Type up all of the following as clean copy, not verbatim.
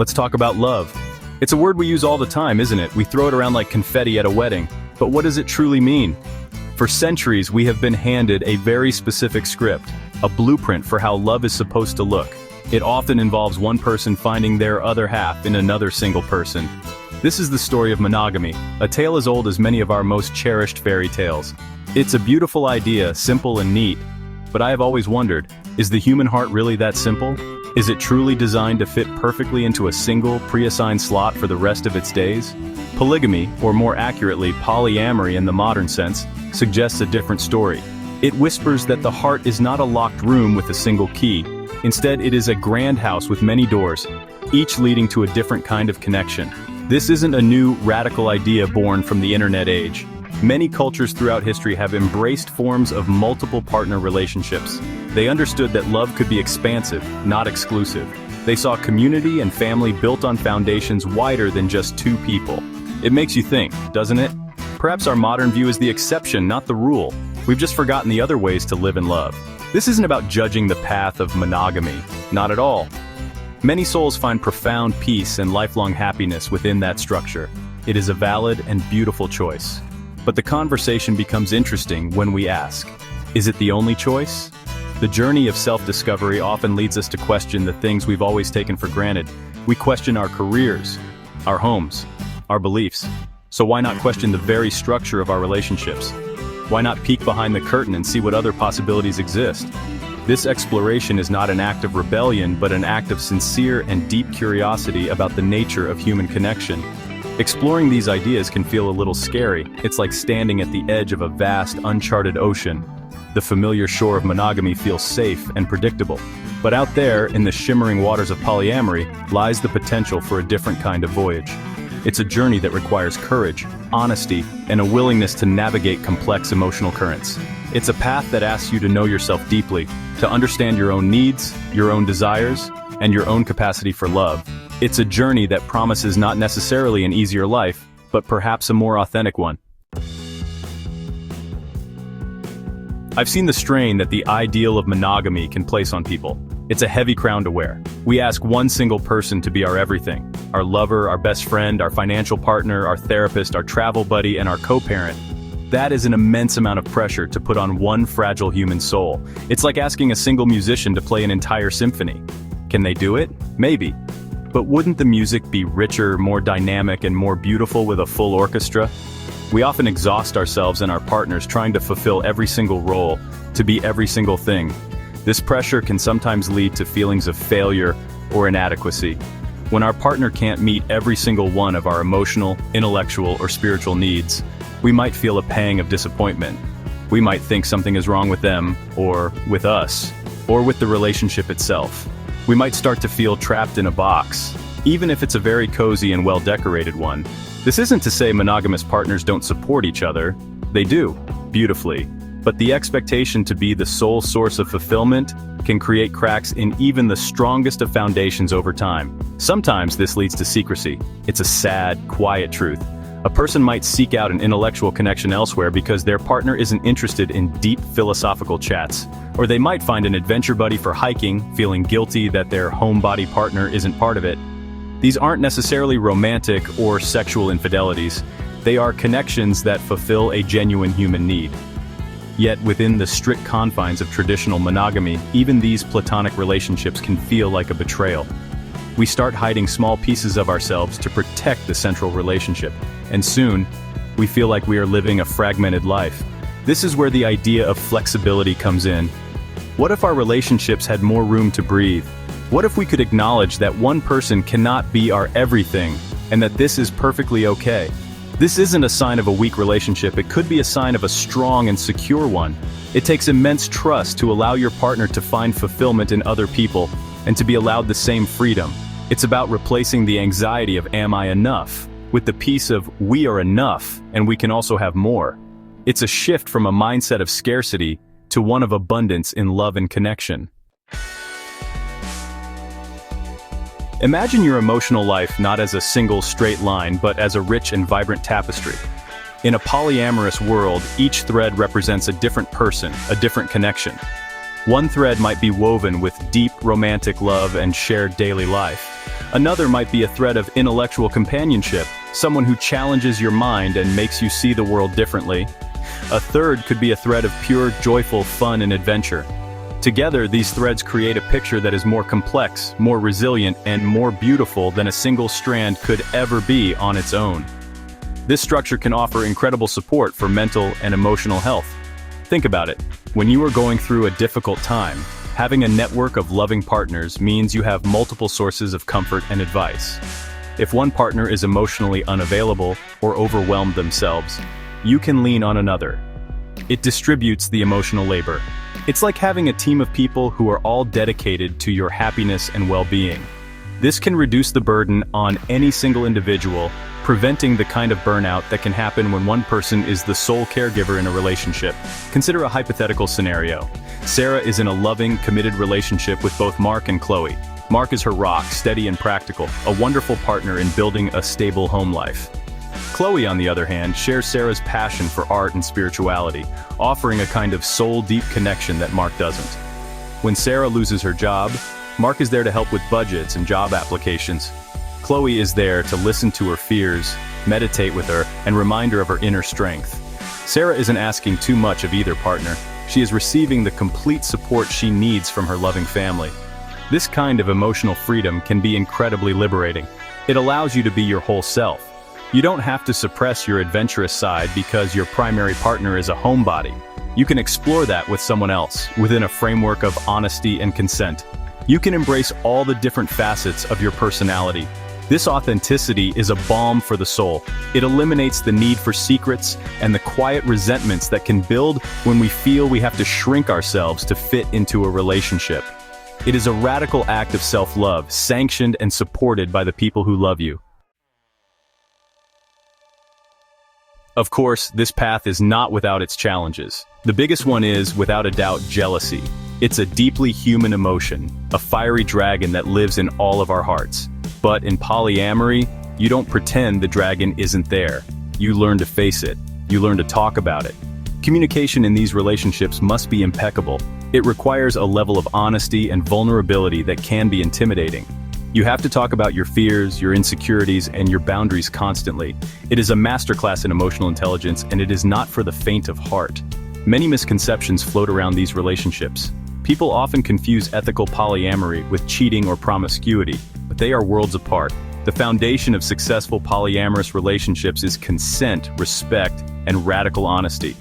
let's talk about love. It's a word we use all the time, isn't it? We throw it around like confetti at a wedding. But what does it truly mean? For centuries, we have been handed a very specific script, a blueprint for how love is supposed to look. It often involves one person finding their other half in another single person. This is the story of monogamy, a tale as old as many of our most cherished fairy tales. It's a beautiful idea, simple and neat. But I have always wondered, is the human heart really that simple? Is it truly designed to fit perfectly into a single, pre-assigned slot for the rest of its days? Polygamy, or more accurately, polyamory in the modern sense, suggests a different story. It whispers that the heart is not a locked room with a single key. Instead, it is a grand house with many doors, each leading to a different kind of connection. This isn't a new, radical idea born from the internet age. Many cultures throughout history have embraced forms of multiple partner relationships. They understood that love could be expansive, not exclusive. They saw community and family built on foundations wider than just two people. It makes you think, doesn't it? Perhaps our modern view is the exception, not the rule. We've just forgotten the other ways to live in love. This isn't about judging the path of monogamy. Not at all. Many souls find profound peace and lifelong happiness within that structure. It is a valid and beautiful choice. But the conversation becomes interesting when we ask, is it the only choice? The journey of self-discovery often leads us to question the things we've always taken for granted. We question our careers, our homes, our beliefs. So why not question the very structure of our relationships? Why not peek behind the curtain and see what other possibilities exist? This exploration is not an act of rebellion, but an act of sincere and deep curiosity about the nature of human connection. Exploring these ideas can feel a little scary. It's like standing at the edge of a vast, uncharted ocean. The familiar shore of monogamy feels safe and predictable. But out there, in the shimmering waters of polyamory, lies the potential for a different kind of voyage. It's a journey that requires courage, honesty, and a willingness to navigate complex emotional currents. It's a path that asks you to know yourself deeply, to understand your own needs, your own desires, and your own capacity for love. It's a journey that promises not necessarily an easier life, but perhaps a more authentic one. I've seen the strain that the ideal of monogamy can place on people. It's a heavy crown to wear. We ask one single person to be our everything, our lover, our best friend, our financial partner, our therapist, our travel buddy, and our co-parent. That is an immense amount of pressure to put on one fragile human soul. It's like asking a single musician to play an entire symphony. Can they do it? Maybe. But wouldn't the music be richer, more dynamic, and more beautiful with a full orchestra? We often exhaust ourselves and our partners trying to fulfill every single role, to be every single thing. This pressure can sometimes lead to feelings of failure or inadequacy. When our partner can't meet every single one of our emotional, intellectual, or spiritual needs, we might feel a pang of disappointment. We might think something is wrong with them, or with us, or with the relationship itself. We might start to feel trapped in a box, even if it's a very cozy and well-decorated one. This isn't to say monogamous partners don't support each other. They do, beautifully. But the expectation to be the sole source of fulfillment can create cracks in even the strongest of foundations over time. Sometimes this leads to secrecy. It's a sad, quiet truth. A person might seek out an intellectual connection elsewhere because their partner isn't interested in deep philosophical chats. Or they might find an adventure buddy for hiking, feeling guilty that their homebody partner isn't part of it. These aren't necessarily romantic or sexual infidelities. They are connections that fulfill a genuine human need. Yet within the strict confines of traditional monogamy, even these platonic relationships can feel like a betrayal. We start hiding small pieces of ourselves to protect the central relationship, and soon, we feel like we are living a fragmented life. This is where the idea of flexibility comes in. What if our relationships had more room to breathe? What if we could acknowledge that one person cannot be our everything, and that this is perfectly okay? This isn't a sign of a weak relationship, it could be a sign of a strong and secure one. It takes immense trust to allow your partner to find fulfillment in other people, and to be allowed the same freedom. It's about replacing the anxiety of "am I enough?" with the peace of "we are enough, and we can also have more." It's a shift from a mindset of scarcity to one of abundance in love and connection. Imagine your emotional life not as a single straight line, but as a rich and vibrant tapestry. In a polyamorous world, each thread represents a different person, a different connection. One thread might be woven with deep romantic love and shared daily life. Another might be a thread of intellectual companionship, someone who challenges your mind and makes you see the world differently. A third could be a thread of pure, joyful fun and adventure. Together, these threads create a picture that is more complex, more resilient, and more beautiful than a single strand could ever be on its own. This structure can offer incredible support for mental and emotional health. Think about it. When you are going through a difficult time, having a network of loving partners means you have multiple sources of comfort and advice. If one partner is emotionally unavailable or overwhelmed themselves, you can lean on another. It distributes the emotional labor. It's like having a team of people who are all dedicated to your happiness and well-being. This can reduce the burden on any single individual, preventing the kind of burnout that can happen when one person is the sole caregiver in a relationship. Consider a hypothetical scenario. Sarah is in a loving, committed relationship with both Mark and Chloe. Mark is her rock, steady and practical, a wonderful partner in building a stable home life. Chloe, on the other hand, shares Sarah's passion for art and spirituality, offering a kind of soul-deep connection that Mark doesn't. When Sarah loses her job, Mark is there to help with budgets and job applications. Chloe is there to listen to her fears, meditate with her, and remind her of her inner strength. Sarah isn't asking too much of either partner. She is receiving the complete support she needs from her loving family. This kind of emotional freedom can be incredibly liberating. It allows you to be your whole self. You don't have to suppress your adventurous side because your primary partner is a homebody. You can explore that with someone else, within a framework of honesty and consent. You can embrace all the different facets of your personality. This authenticity is a balm for the soul. It eliminates the need for secrets and the quiet resentments that can build when we feel we have to shrink ourselves to fit into a relationship. It is a radical act of self-love, sanctioned and supported by the people who love you. Of course, this path is not without its challenges. The biggest one is, without a doubt, jealousy. It's a deeply human emotion, a fiery dragon that lives in all of our hearts. But in polyamory, you don't pretend the dragon isn't there. You learn to face it. You learn to talk about it. Communication in these relationships must be impeccable. It requires a level of honesty and vulnerability that can be intimidating. You have to talk about your fears, your insecurities, and your boundaries constantly. It is a masterclass in emotional intelligence, and it is not for the faint of heart. Many misconceptions float around these relationships. People often confuse ethical polyamory with cheating or promiscuity, but they are worlds apart. The foundation of successful polyamorous relationships is consent, respect, and radical honesty.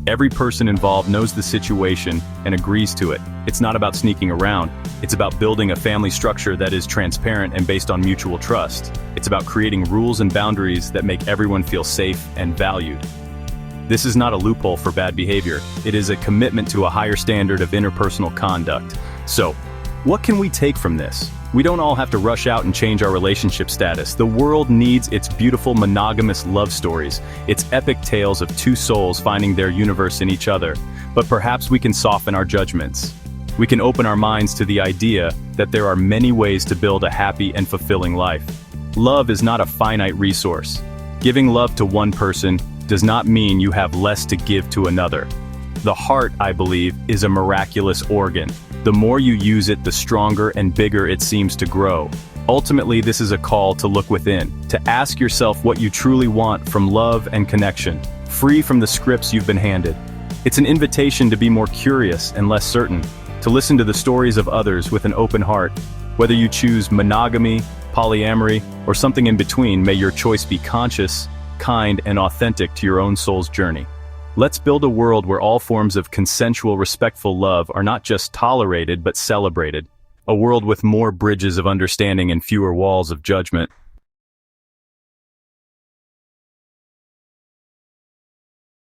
Every person involved knows the situation and agrees to it. It's not about sneaking around. It's about building a family structure that is transparent and based on mutual trust. It's about creating rules and boundaries that make everyone feel safe and valued. This is not a loophole for bad behavior. It is a commitment to a higher standard of interpersonal conduct. So, what can we take from this? We don't all have to rush out and change our relationship status. The world needs its beautiful monogamous love stories, its epic tales of two souls finding their universe in each other. But perhaps we can soften our judgments. We can open our minds to the idea that there are many ways to build a happy and fulfilling life. Love is not a finite resource. Giving love to one person does not mean you have less to give to another. The heart, I believe, is a miraculous organ. The more you use it, the stronger and bigger it seems to grow. Ultimately, this is a call to look within, to ask yourself what you truly want from love and connection, free from the scripts you've been handed. It's an invitation to be more curious and less certain, to listen to the stories of others with an open heart. Whether you choose monogamy, polyamory, or something in between, may your choice be conscious, kind, and authentic to your own soul's journey. Let's build a world where all forms of consensual, respectful love are not just tolerated but celebrated. A world with more bridges of understanding and fewer walls of judgment.